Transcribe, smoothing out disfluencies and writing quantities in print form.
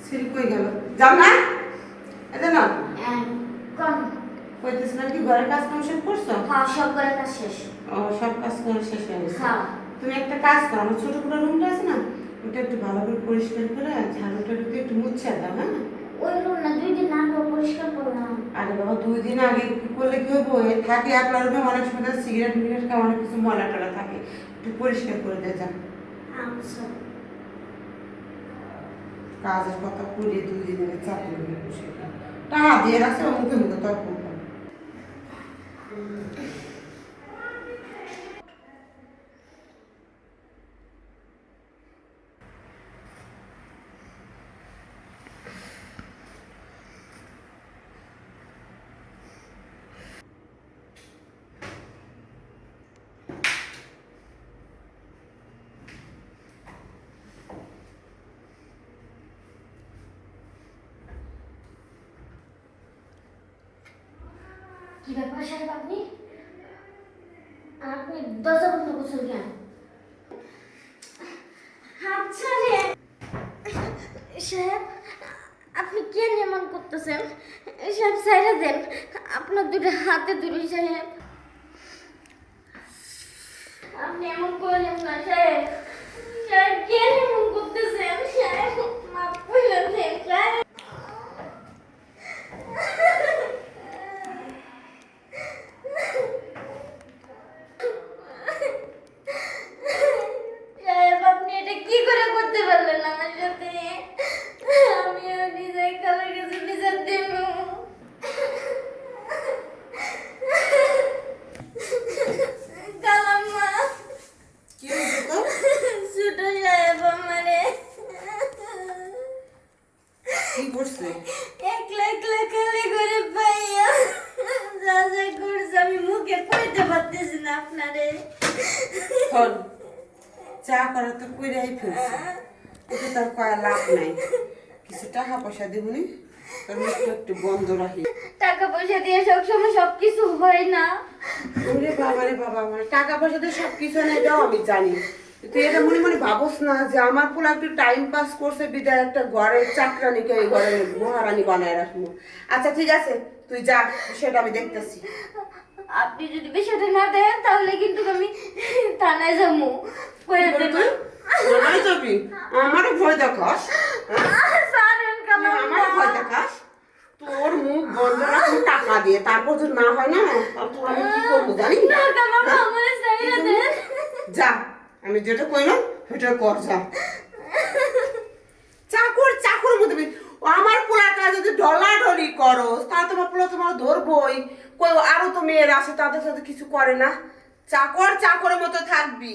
সিঁড়ি কই গেল? যাও না? এটা না? কোন? কইতেছিলাম কি ঘরের কাজ কাম শেষ করছো? হ্যাঁ, সব ঘরের কাজ শেষ। ও সব কাজ করে শেষ হয়ে গেছে। হ্যাঁ। তুমি একটা কাজ করো, আমার ছোট পুরো রুমটা আছে না, ওটা একটু ভালো করে পরিষ্কার করে ঝাড়ু টাড়ু দিয়ে একটু মুছে দাও, হ্যাঁ? ওই রুম না 2 দিন আগে পরিষ্কার করলাম। আরে বাবা 2 দিন আগে করলে কি হবো? থাকে আপনার রুমে অনেক সময় সিগারেট মিগারেট খাওয়া অনেক কিছু ময়লা টলা থাকে, একটু পরিষ্কার করে দিয়ে যান। আচ্ছা। কাজের কথা করে 2 দিনের চাকরি নিয়ে বসে টাকা দিয়ে রাখছে মুখে মুখে তর্ক করে। কি ব্যাপার সাহেব আপনি? আপনি দরজা বন্ধ করছেন কেন? আচ্ছা রে সাহেব, আপনি কেন এমন করতেছেন? সাহেব সাইরা দেন, আপনার দুটো হাতে ধরি সাহেব। আপনি এমন করলেন না সাহেব। সাহেব কেন এমন করতেছেন? সাহেব মাফ করে দেন সাহেব। সাহেব আপনি এটা কি করে করতে পারলেন আমার সাথে? আমিও নিজে কালের কাছে বিচার দেব। কালাম্মা কি হয়েছে তো? ছোট সাহেব আমারে কি করছে? একলা একলা খালি করে পাইয়া যা যা করছে আমি মুখে কইতে পারতেছি না আপনারে। হল চা করা তো কইরাই ফেলছে, ওকে তার কয়া লাভ নাই। কিছু টাকা পয়সা দিবনি, তোর মুখটা একটু বন্ধ রাখি। টাকা পয়সা দিয়ে সবসময় সবকিছু হয় না। ওরে বাবা রে বাবা, মানে টাকা পয়সা দিয়ে সব কিছু নেই এটাও আমি জানি। তুই এটা মনে মনে ভাবস না যে আমার পোলা একটু টাইম পাস করছে বিদায় একটা ঘরের চাকরানিকে এই ঘরের মহারানী বানায় রাখবো। আচ্ছা ঠিক আছে, তুই যা, সেটা আমি দেখতেছি। আপনি যদি বিষয়টা না দেন তাহলে কিন্তু আমি থানায় যাবো। কইয়া দেন তুই থানায় যাবি? আমারও ভয় দেখাস? সারেন তুই আমারও ভয় দেখাস? তোর মুখ বন্ধ রাখ টাকা দিয়ে, তারপর যদি না হয় না তাহলে তো আমি কি করবো জানিস? না কালাম্মা আমারে সাইরা দেন। যা, আমি যেটা কইলাম সেটা কর, যা। চাকর চাকর মধ্যে ও আমার পোলাটা যদি ঢলাঢলি করো তাহলে তোমার পোলা তোমার ধরবই। কই আরো তো মেয়েরা আছে, তাদের সাথে কিছু করে না। চাকর চাকরের মতো থাকবি।